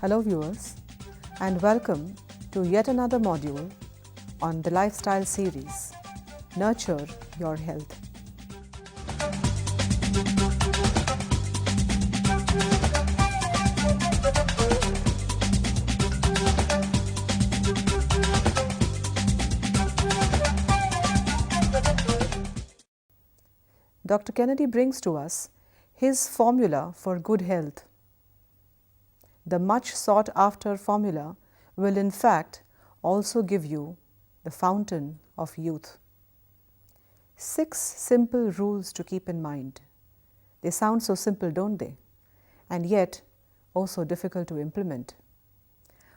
Hello viewers, and welcome to yet another module on the lifestyle series, Nurture Your Health. Dr. Kennedy brings to us his formula for good health. The much sought after formula will in fact also give you the fountain of youth. 6 simple rules to keep in mind. They sound so simple, don't they? And yet also difficult to implement.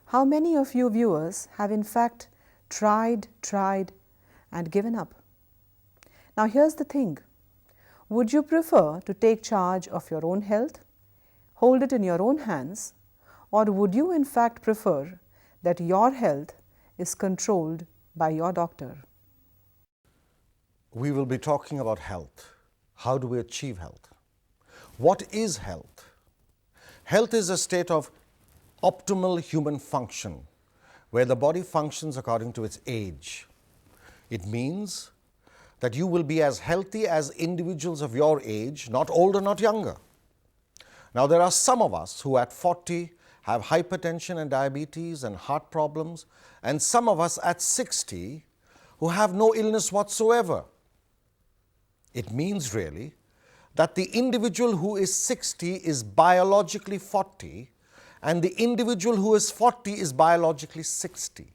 How many of you viewers have in fact tried and given up? Now here's the thing. Would you prefer to take charge of your own health, hold it in your own hands, or would you in fact prefer that your health is controlled by your doctor? We will be talking about health. How do we achieve health? What is health? Health is a state of optimal human function where the body functions according to its age. It means that you will be as healthy as individuals of your age, not older, not younger. Now, there are some of us who at 40 have hypertension and diabetes and heart problems, and some of us at 60 who have no illness whatsoever. It means really that the individual who is 60 is biologically 40, and the individual who is 40 is biologically 60.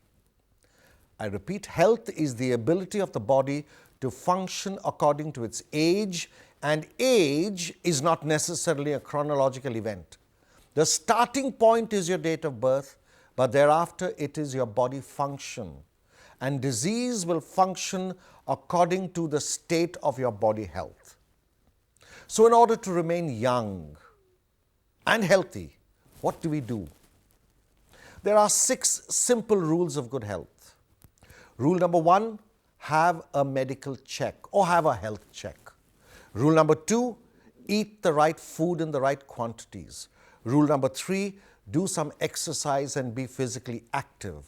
I repeat, health is the ability of the body to function according to its age, and age is not necessarily a chronological event. The starting point is your date of birth, but thereafter it is your body function. And disease will function according to the state of your body health. So in order to remain young and healthy, what do we do? There are 6 simple rules of good health. Rule number 1, have a medical check or have a health check. Rule number 2, eat the right food in the right quantities. Rule number 3, do some exercise and be physically active.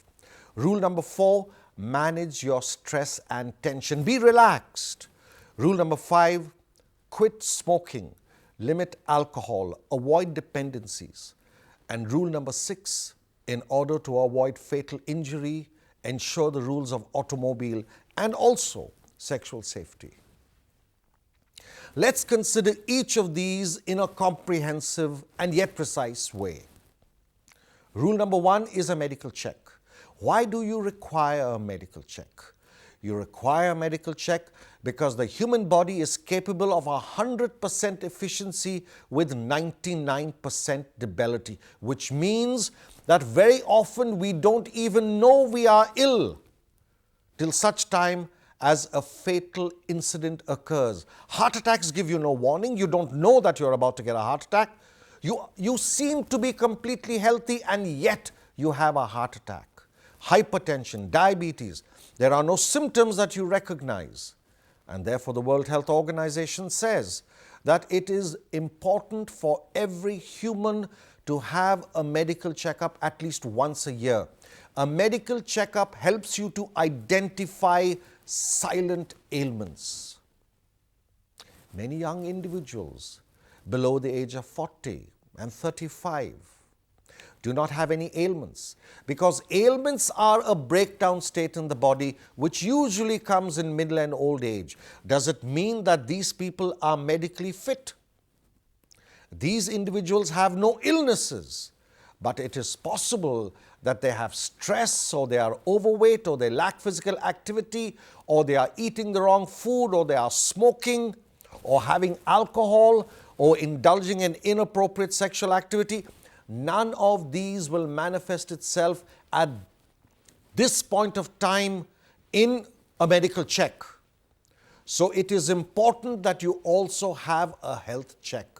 Rule number 4, manage your stress and tension. Be relaxed. Rule number 5, quit smoking, limit alcohol, avoid dependencies. And rule number 6, in order to avoid fatal injury, ensure the rules of automobile and also sexual safety. Let's consider each of these in a comprehensive and yet precise way. Rule number 1 is a medical check. Why do you require a medical check? You require a medical check because the human body is capable of 100% efficiency with 99% debility, which means that very often we don't even know we are ill till such time as a fatal incident occurs. Heart attacks give you no warning. You don't know that you're about to get a heart attack. You seem to be completely healthy and yet you have a heart attack. Hypertension, diabetes, there are no symptoms that you recognize. And therefore the World Health Organization says that it is important for every human to have a medical checkup at least once a year. A medical checkup helps you to identify silent ailments. Many young individuals below the age of 40 and 35 do not have any ailments because ailments are a breakdown state in the body which usually comes in middle and old age. Does it mean that these people are medically fit? These individuals have no illnesses, but it is possible that they have stress or they are overweight or they lack physical activity or they are eating the wrong food or they are smoking or having alcohol or indulging in inappropriate sexual activity. None of these will manifest itself at this point of time in a medical check. So it is important that you also have a health check.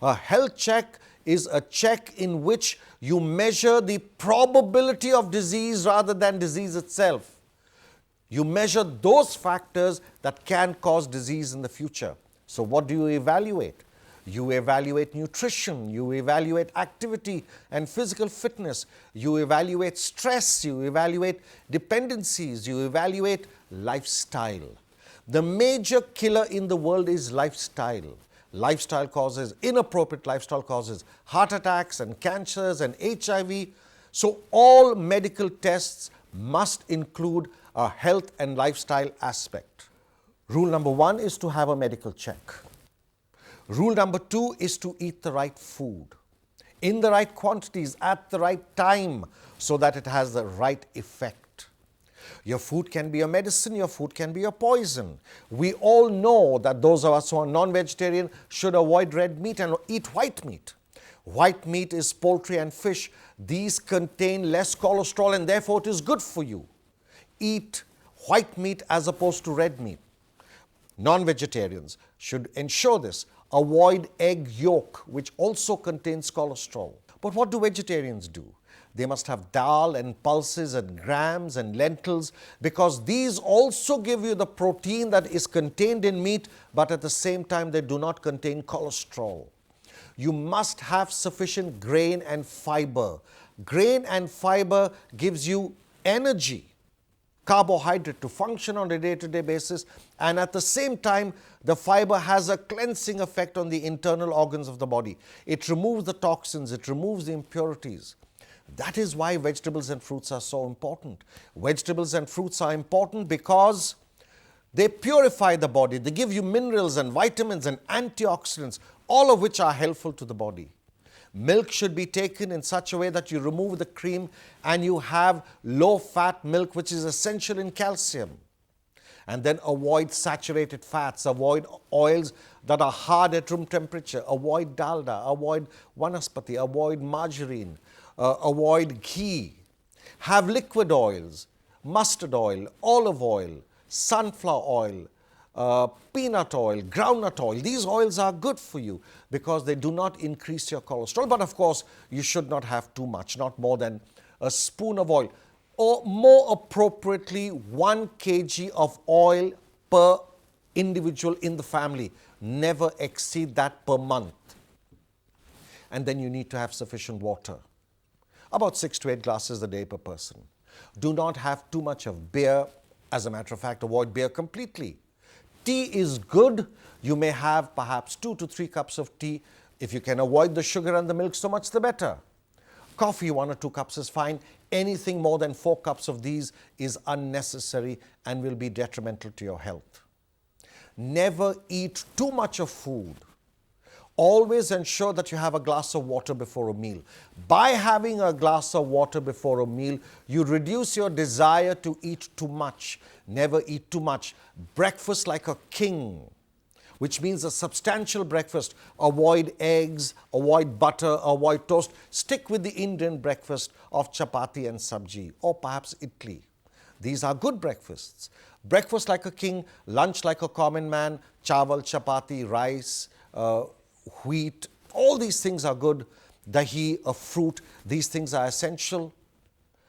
A health check is a check in which you measure the probability of disease rather than disease itself. You measure those factors that can cause disease in the future. So what do you evaluate? You evaluate nutrition, you evaluate activity and physical fitness, you evaluate stress, you evaluate dependencies, you evaluate lifestyle. The major killer in the world is lifestyle. Lifestyle causes, inappropriate lifestyle causes heart attacks and cancers and HIV. So all medical tests must include a health and lifestyle aspect. Rule number 1 is to have a medical check. Rule number 2 is to eat the right food in the right quantities at the right time so that it has the right effect. Your food can be a medicine, your food can be a poison. We all know that those of us who are non-vegetarian should avoid red meat and eat white meat. White meat is poultry and fish. These contain less cholesterol and therefore it is good for you. Eat white meat as opposed to red meat. Non-vegetarians should ensure this. Avoid egg yolk, which also contains cholesterol. But what do vegetarians do? They must have dal and pulses and grams and lentils because these also give you the protein that is contained in meat, but at the same time they do not contain cholesterol. You must have sufficient grain and fiber. Grain and fiber gives you energy, carbohydrate to function on a day-to-day basis, and at the same time the fiber has a cleansing effect on the internal organs of the body. It removes the toxins, it removes the impurities. That is why vegetables and fruits are so important. Vegetables and fruits are important because they purify the body. They give you minerals and vitamins and antioxidants, all of which are helpful to the body. Milk should be taken in such a way that you remove the cream and you have low-fat milk, which is essential in calcium. And then avoid saturated fats, avoid oils that are hard at room temperature, avoid dalda, avoid vanaspati, avoid margarine, avoid ghee. Have liquid oils, mustard oil, olive oil, sunflower oil, peanut oil, groundnut oil. These oils are good for you because they do not increase your cholesterol. But of course, you should not have too much, not more than a spoon of oil. Or more appropriately, 1 kg of oil per individual in the family. Never exceed that per month. And then you need to have sufficient water. About 6 to 8 glasses a day per person. Do not have too much of beer. As a matter of fact, avoid beer completely. Tea is good. You may have perhaps 2 to 3 cups of tea. If you can avoid the sugar and the milk, so much the better. Coffee, 1 or 2 cups is fine. Anything more than 4 cups of these is unnecessary and will be detrimental to your health. Never eat too much of food. Always ensure that you have a glass of water before a meal. By having a glass of water before a meal, you reduce your desire to eat too much. Never eat too much. Breakfast like a king, which means a substantial breakfast. Avoid eggs, avoid butter, avoid toast. Stick with the Indian breakfast of chapati and sabji, or perhaps idli. These are good breakfasts. Breakfast like a king, lunch like a common man, chawal, chapati, rice, wheat, all these things are good. Dahi, a fruit, these things are essential.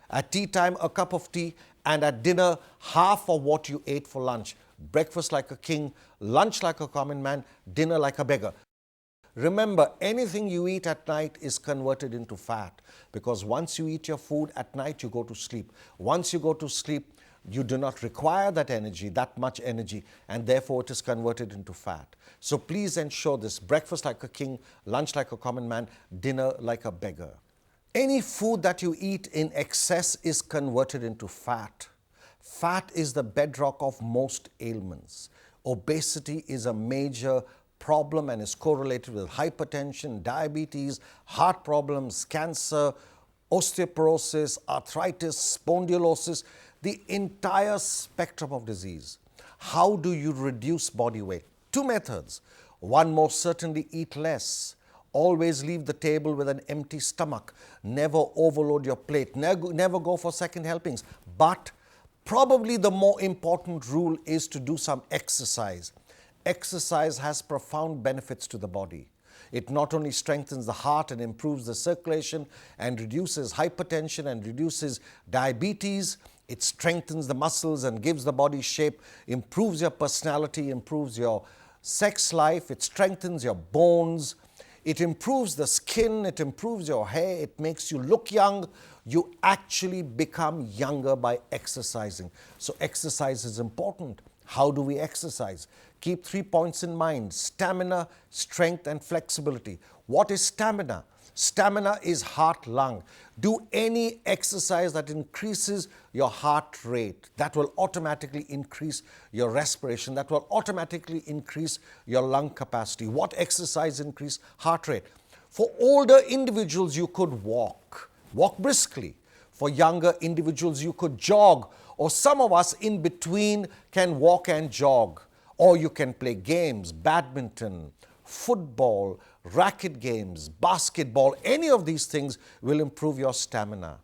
At tea time, a cup of tea, and at dinner, half of what you ate for lunch. Breakfast like a king, lunch like a common man, dinner like a beggar. Remember, anything you eat at night is converted into fat because once you eat your food at night, you go to sleep. Once you go to sleep, you do not require that much energy, and therefore it is converted into fat. So please ensure this: breakfast like a king, lunch like a common man, dinner like a beggar. Any food that you eat in excess is converted into fat. Fat is the bedrock of most ailments. Obesity is a major problem and is correlated with hypertension, diabetes, heart problems, cancer, osteoporosis, arthritis, spondylosis, the entire spectrum of disease. How do you reduce body weight? 2 methods. One, most certainly eat less. Always leave the table with an empty stomach. Never overload your plate. Never go for second helpings. But probably the more important rule is to do some exercise. Exercise has profound benefits to the body. It not only strengthens the heart and improves the circulation and reduces hypertension and reduces diabetes, it strengthens the muscles and gives the body shape, improves your personality, improves your sex life, it strengthens your bones, it improves the skin, it improves your hair, it makes you look young. You actually become younger by exercising. So exercise is important. How do we exercise? Keep 3 points in mind: stamina, strength, and flexibility. What is stamina? Stamina is heart-lung. Do any exercise that increases your heart rate. That will automatically increase your respiration. That will automatically increase your lung capacity. What exercise increase heart rate? For older individuals, you could walk briskly. For younger individuals, you could jog. Or some of us in between can walk and jog. Or you can play games, badminton, football, racket games, basketball. Any of these things will improve your stamina.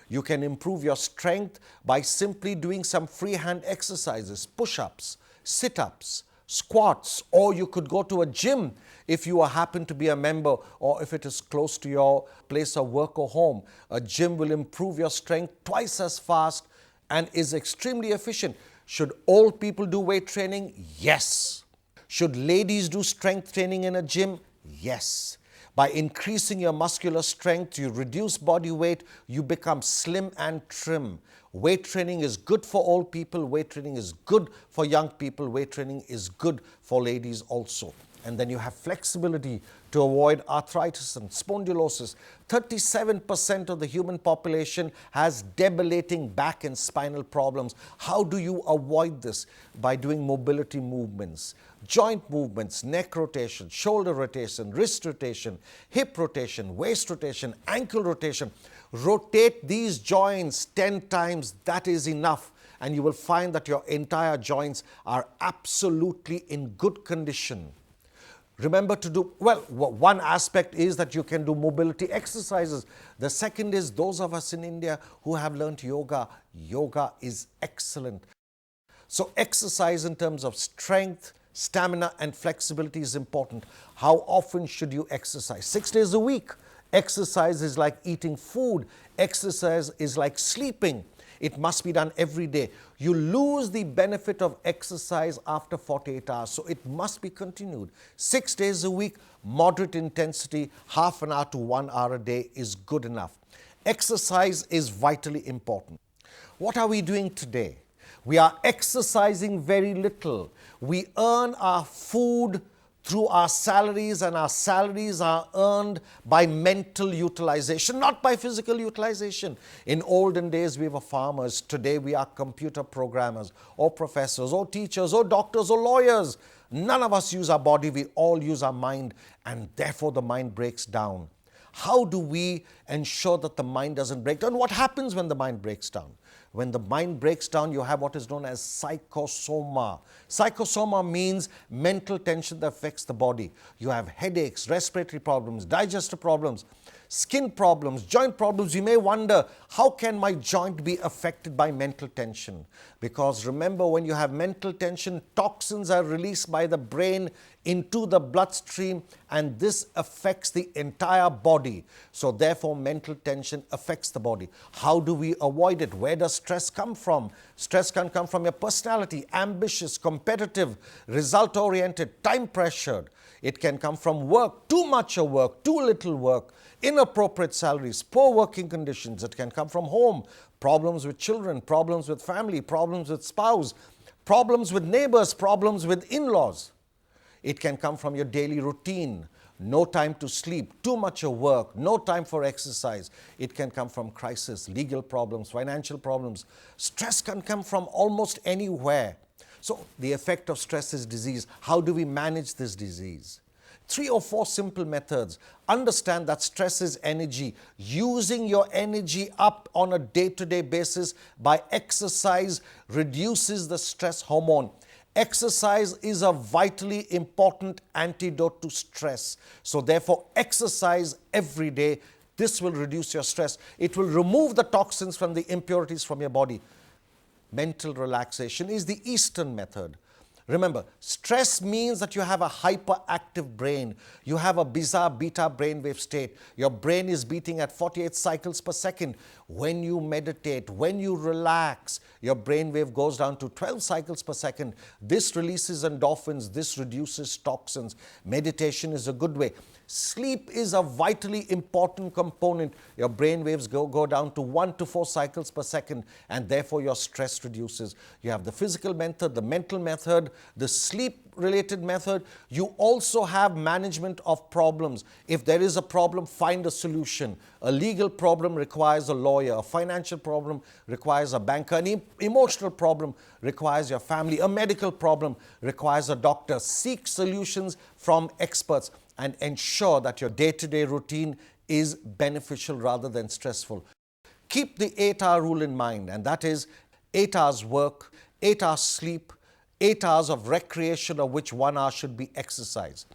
You can improve your strength by simply doing some freehand exercises, push-ups, sit-ups, squats, or you could go to a gym if you happen to be a member, or if it is close to your place of work or home. A gym will improve your strength twice as fast and is extremely efficient. Should old people do weight training? Yes. Should ladies do strength training in a gym? Yes. By increasing your muscular strength, you reduce body weight, you become slim and trim. Weight training is good for old people, weight training is good for young people, weight training is good for ladies also. And then you have flexibility to avoid arthritis and spondylosis. 37% of the human population has debilitating back and spinal problems. How do you avoid this? By doing mobility movements, joint movements, neck rotation, shoulder rotation, wrist rotation, hip rotation, waist rotation, ankle rotation. Rotate these joints 10 times, that is enough. And you will find that your entire joints are absolutely in good condition. Remember to do, well, one aspect is that you can do mobility exercises. The second is those of us in India who have learnt yoga. Yoga is excellent. So exercise in terms of strength, stamina, and flexibility is important. How often should you exercise? 6 days a week. Exercise is like eating food. Exercise is like sleeping. It must be done every day. You lose the benefit of exercise after 48 hours, so it must be continued. 6 days a week, moderate intensity, half an hour to 1 hour a day is good enough. Exercise is vitally important. What are we doing today? We are exercising very little. We earn our food through our salaries, and our salaries are earned by mental utilization, not by physical utilization. In olden days, we were farmers. Today, we are computer programmers, or professors, or teachers, or doctors, or lawyers. None of us use our body. We all use our mind, and therefore the mind breaks down. How do we ensure that the mind doesn't break down? What happens when the mind breaks down? When the mind breaks down, you have what is known as psychosoma. Psychosoma means mental tension that affects the body. You have headaches, respiratory problems, digestive problems, skin problems, joint problems. You may wonder, how can my joint be affected by mental tension? Because remember, when you have mental tension, toxins are released by the brain into the bloodstream, and this affects the entire body. So therefore, mental tension affects the body. How do we avoid it? Where does stress come from? Stress can come from your personality, ambitious, competitive, result-oriented, time-pressured. It can come from work, too much of work, too little work, inappropriate salaries, poor working conditions. It can come from home, problems with children, problems with family, problems with spouse, problems with neighbors, problems with in-laws. It can come from your daily routine, no time to sleep, too much of work, no time for exercise. It can come from crisis, legal problems, financial problems. Stress can come from almost anywhere. So the effect of stress is disease. How do we manage this disease? 3 or 4 simple methods. Understand that stress is energy. Using your energy up on a day-to-day basis by exercise reduces the stress hormone. Exercise is a vitally important antidote to stress. So therefore, exercise every day. This will reduce your stress. It will remove the toxins from the impurities from your body. Mental relaxation is the Eastern method. Remember, stress means that you have a hyperactive brain. You have a bizarre beta brainwave state. Your brain is beating at 48 cycles per second. When you meditate, when you relax, your brainwave goes down to 12 cycles per second. This releases endorphins. This reduces toxins. Meditation is a good way. Sleep is a vitally important component. Your brain waves go down to 1 to 4 cycles per second, and therefore your stress reduces. You have the physical method, the mental method, the sleep-related method. You also have management of problems. If there is a problem, find a solution. A legal problem requires a lawyer. A financial problem requires a banker. An emotional problem requires your family. A medical problem requires a doctor. Seek solutions from experts and ensure that your day-to-day routine is beneficial rather than stressful. Keep the 8-hour rule in mind, and that is 8 hours work, 8 hours sleep, 8 hours of recreation, of which 1 hour should be exercise.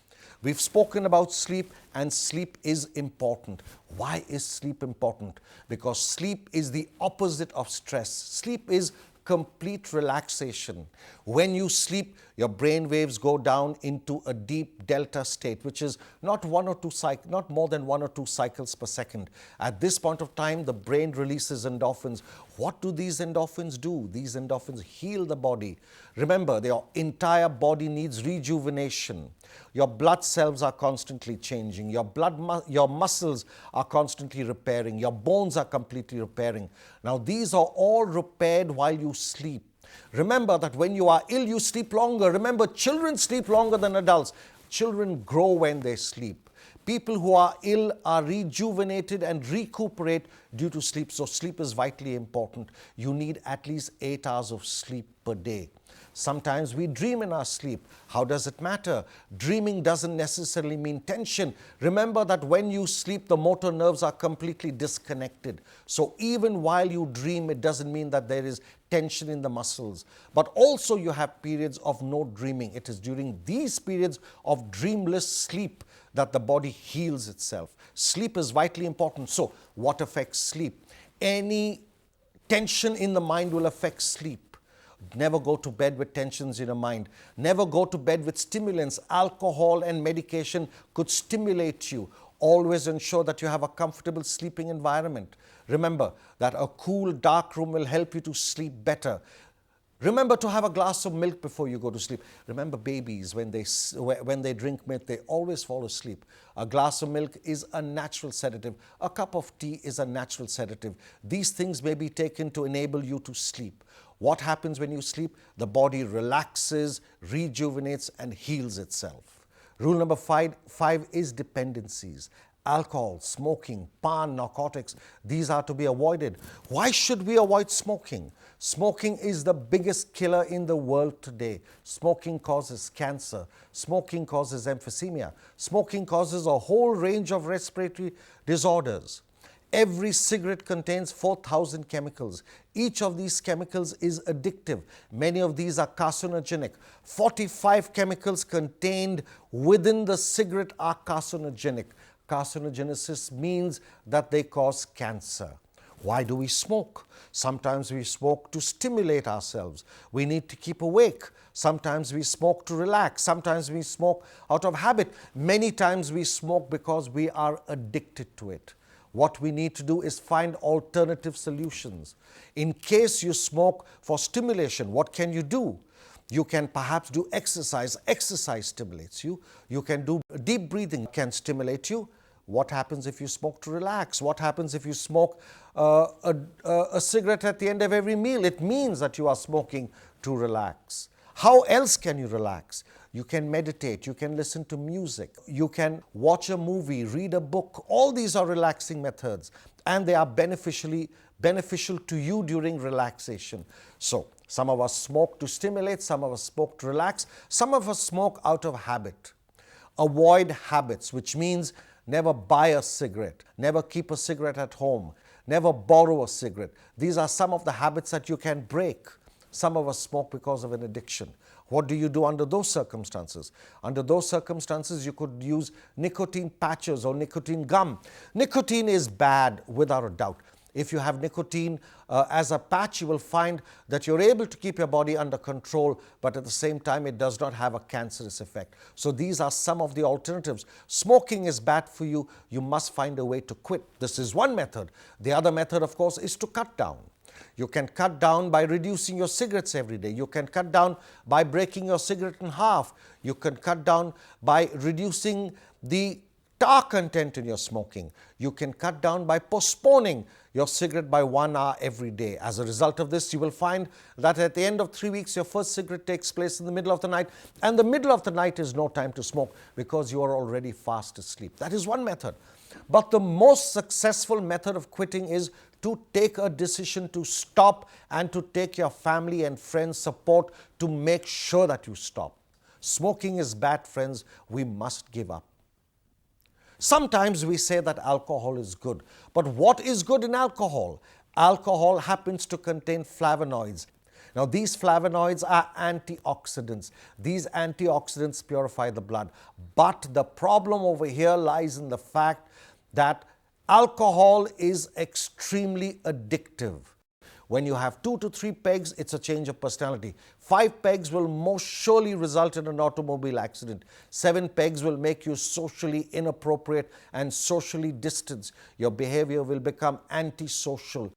We've spoken about sleep, and sleep is important. Why is sleep important? Because sleep is the opposite of stress. Sleep is complete relaxation. When you sleep, your brain waves go down into a deep delta state, which is not more than 1 or 2 cycles per second. At this point of time, the brain releases endorphins. What do these endorphins do? These endorphins heal the body. Remember, your entire body needs rejuvenation. Your blood cells are constantly changing. Your muscles are constantly repairing. Your bones are completely repairing. Now, these are all repaired while you sleep. Remember that when you are ill, you sleep longer. Remember, children sleep longer than adults. Children grow when they sleep. People who are ill are rejuvenated and recuperate due to sleep. So sleep is vitally important. You need at least 8 hours of sleep per day. Sometimes we dream in our sleep. How does it matter? Dreaming doesn't necessarily mean tension. Remember that when you sleep, the motor nerves are completely disconnected. So even while you dream, it doesn't mean that there is tension in the muscles. But also you have periods of no dreaming. It is during these periods of dreamless sleep that the body heals itself. Sleep is vitally important. So what affects sleep? Any tension in the mind will affect sleep. Never go to bed with tensions in your mind. Never go to bed with stimulants. Alcohol and medication could stimulate you. Always ensure that you have a comfortable sleeping environment. Remember that a cool, dark room will help you to sleep better. Remember to have a glass of milk before you go to sleep. Remember, babies, when they drink milk, they always fall asleep. A glass of milk is a natural sedative. A cup of tea is a natural sedative. These things may be taken to enable you to sleep. What happens when you sleep? The body relaxes, rejuvenates, and heals itself. Rule number five is dependencies. Alcohol, smoking, pan, narcotics, these are to be avoided. Why should we avoid smoking? Smoking is the biggest killer in the world today. Smoking causes cancer. Smoking causes emphysema. Smoking causes a whole range of respiratory disorders. Every cigarette contains 4,000 chemicals. Each of these chemicals is addictive. Many of these are carcinogenic. 45 chemicals contained within the cigarette are carcinogenic. Carcinogenesis means that they cause cancer. Why do we smoke? Sometimes we smoke to stimulate ourselves. We need to keep awake. Sometimes we smoke to relax. Sometimes we smoke out of habit. Many times we smoke because we are addicted to it. What we need to do is find alternative solutions. In case you smoke for stimulation, what can you do? You can perhaps do exercise. Exercise stimulates you. You can do deep breathing, can stimulate you. What happens if you smoke to relax? What happens if you smoke a cigarette at the end of every meal? It means that you are smoking to relax. How else can you relax? You can meditate, you can listen to music, you can watch a movie, read a book. All these are relaxing methods, and they are beneficial to you during relaxation. So, some of us smoke to stimulate, some of us smoke to relax, some of us smoke out of habit. Avoid habits, which means never buy a cigarette, never keep a cigarette at home, never borrow a cigarette. These are some of the habits that you can break. Some of us smoke because of an addiction. What do you do under those circumstances? Under those circumstances, you could use nicotine patches or nicotine gum. Nicotine is bad, without a doubt. If you have nicotine as a patch, you will find that you're able to keep your body under control, but at the same time, it does not have a cancerous effect. So these are some of the alternatives. Smoking is bad for you. You must find a way to quit. This is one method. The other method, of course, is to cut down. You can cut down by reducing your cigarettes every day. You can cut down by breaking your cigarette in half. You can cut down by reducing the tar content in your smoking. You can cut down by postponing your cigarette by 1 hour every day. As a result of this, you will find that at the end of 3 weeks, your first cigarette takes place in the middle of the night, and the middle of the night is no time to smoke because you are already fast asleep. That is one method. But the most successful method of quitting is to take a decision to stop and to take your family and friends' support to make sure that you stop. Smoking is bad, friends. We must give up. Sometimes we say that alcohol is good. But what is good in alcohol? Alcohol happens to contain flavonoids. Now, these flavonoids are antioxidants. These antioxidants purify the blood. But the problem over here lies in the fact that alcohol is extremely addictive. When you have 2 to 3 pegs, it's a change of personality. 5 pegs will most surely result in an automobile accident. 7 pegs will make you socially inappropriate and socially distanced. Your behavior will become antisocial.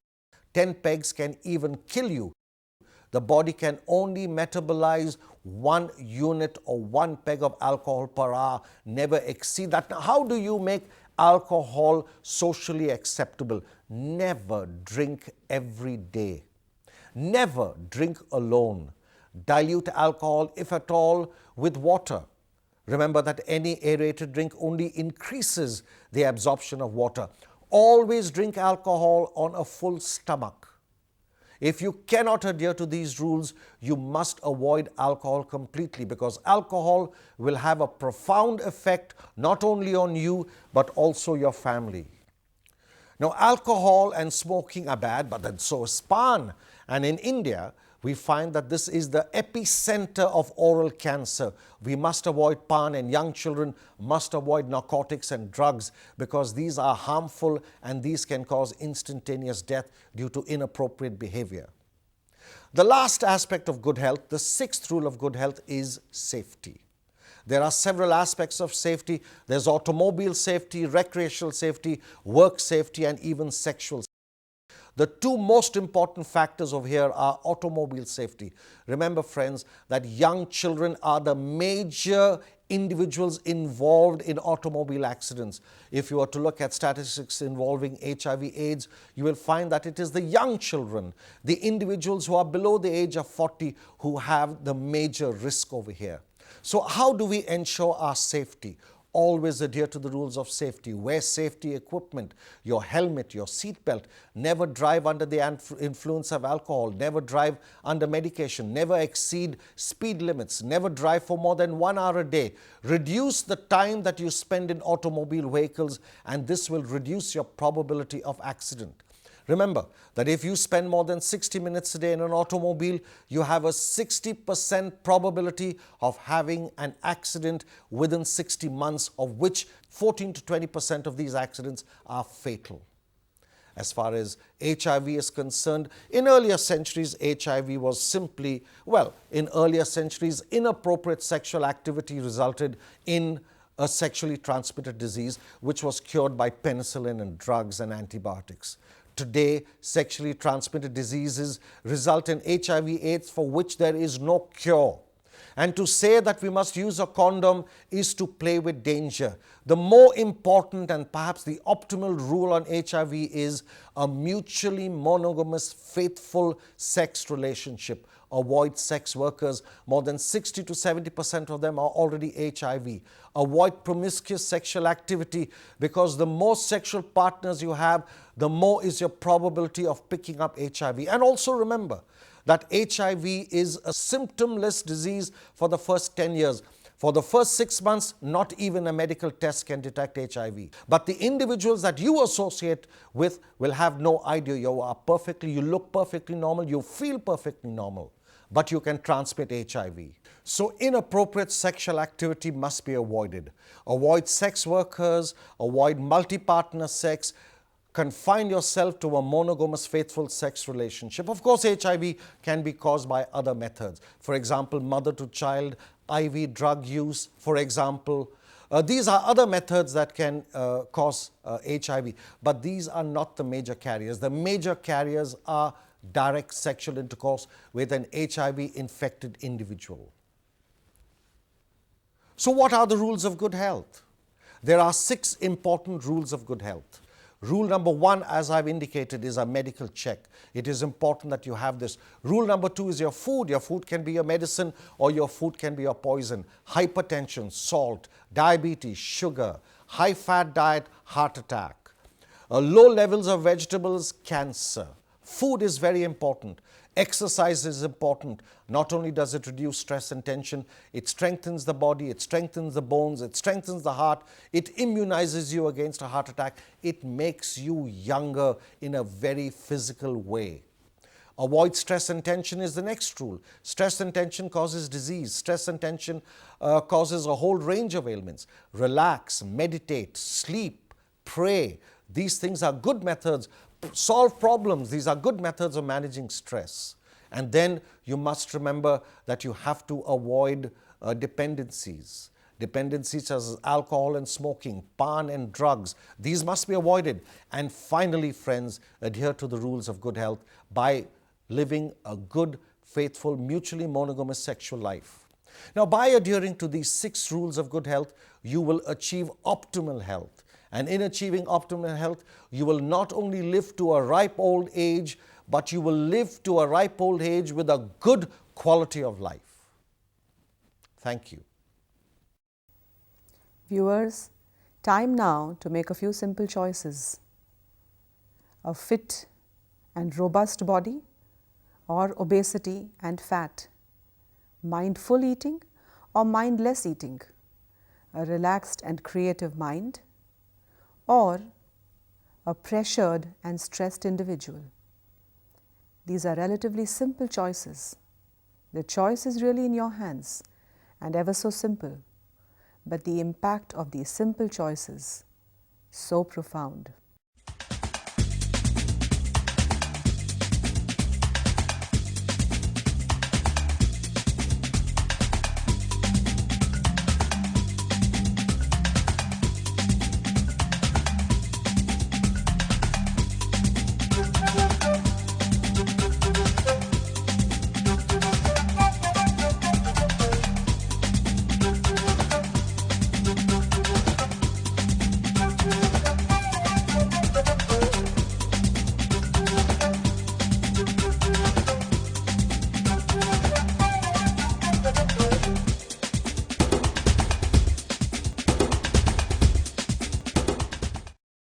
10 pegs can even kill you. The body can only metabolize 1 unit or 1 peg of alcohol per hour, never exceed that. Now, how do you make alcohol socially acceptable? Never drink every day. Never drink alone. Dilute alcohol, if at all, with water. Remember that any aerated drink only increases the absorption of water. Always drink alcohol on a full stomach. If you cannot adhere to these rules, you must avoid alcohol completely, because alcohol will have a profound effect not only on you but also your family. Now, alcohol and smoking are bad, but then so is pan. And in India, we find that this is the epicenter of oral cancer. We must avoid pan, and young children must avoid narcotics and drugs because these are harmful and these can cause instantaneous death due to inappropriate behavior. The last aspect of good health, the 6th rule of good health, is safety. There are several aspects of safety. There's automobile safety, recreational safety, work safety, and even sexual safety. The 2 most important factors over here are automobile safety. Remember, friends, that young children are the major individuals involved in automobile accidents. If you were to look at statistics involving HIV/AIDS, you will find that it is the young children, the individuals who are below the age of 40, who have the major risk over here. So how do we ensure our safety? Always adhere to the rules of safety. Wear safety equipment, your helmet, your seatbelt. Never drive under the influence of alcohol. Never drive under medication. Never exceed speed limits. Never drive for more than 1 hour a day. Reduce the time that you spend in automobile vehicles, and this will reduce your probability of accident. Remember that if you spend more than 60 minutes a day in an automobile, you have a 60% probability of having an accident within 60 months, of which 14 to 20% of these accidents are fatal. As far as HIV is concerned, in earlier centuries, HIV was simply, in earlier centuries, inappropriate sexual activity resulted in a sexually transmitted disease, which was cured by penicillin and drugs and antibiotics. Today, sexually transmitted diseases result in HIV/AIDS for which there is no cure. And to say that we must use a condom is to play with danger. The more important and perhaps the optimal rule on HIV is a mutually monogamous, faithful sex relationship. Avoid sex workers. More than 60 to 70% of them are already HIV. Avoid promiscuous sexual activity, because the more sexual partners you have, the more is your probability of picking up HIV. And also remember that HIV is a symptomless disease for the first 10 years. For the first 6 months, not even a medical test can detect HIV. But the individuals that you associate with will have no idea. You look perfectly normal, you feel perfectly normal, but you can transmit HIV. So inappropriate sexual activity must be avoided. Avoid sex workers, avoid multi-partner sex. confine yourself to a monogamous faithful sex relationship. Of course, HIV can be caused by other methods. For example, mother to child, IV drug use, for example. These are other methods that can cause HIV, but these are not the major carriers. The major carriers are direct sexual intercourse with an HIV-infected individual. So what are the rules of good health? There are 6 important rules of good health. Rule number 1, as I've indicated, is a medical check. It is important that you have this. Rule number 2 is your food. Your food can be your medicine or your food can be your poison. Hypertension, salt, diabetes, sugar, high-fat diet, heart attack. Low levels of vegetables, cancer. Food is very important. Exercise is important. Not only does it reduce stress and tension, it strengthens the body, it strengthens the bones, it strengthens the heart, it immunizes you against a heart attack, it makes you younger in a very physical way. Avoid stress and tension is the next rule. Stress and tension causes disease. Stress and tension causes a whole range of ailments. Relax, meditate, sleep, pray. These things are good methods. Solve problems. These are good methods of managing stress. And then you must remember that you have to avoid dependencies. Dependencies such as alcohol and smoking, pan and drugs. These must be avoided. And finally, friends, adhere to the rules of good health by living a good, faithful, mutually monogamous sexual life. Now, by adhering to these 6 rules of good health, you will achieve optimal health. And in achieving optimal health, you will not only live to a ripe old age, but you will live to a ripe old age with a good quality of life. Thank you. Viewers, time now to make a few simple choices. A fit and robust body or obesity and fat. Mindful eating or mindless eating. A relaxed and creative mind or a pressured and stressed individual. These are relatively simple choices. The choice is really in your hands and ever so simple, but the impact of these simple choices so profound.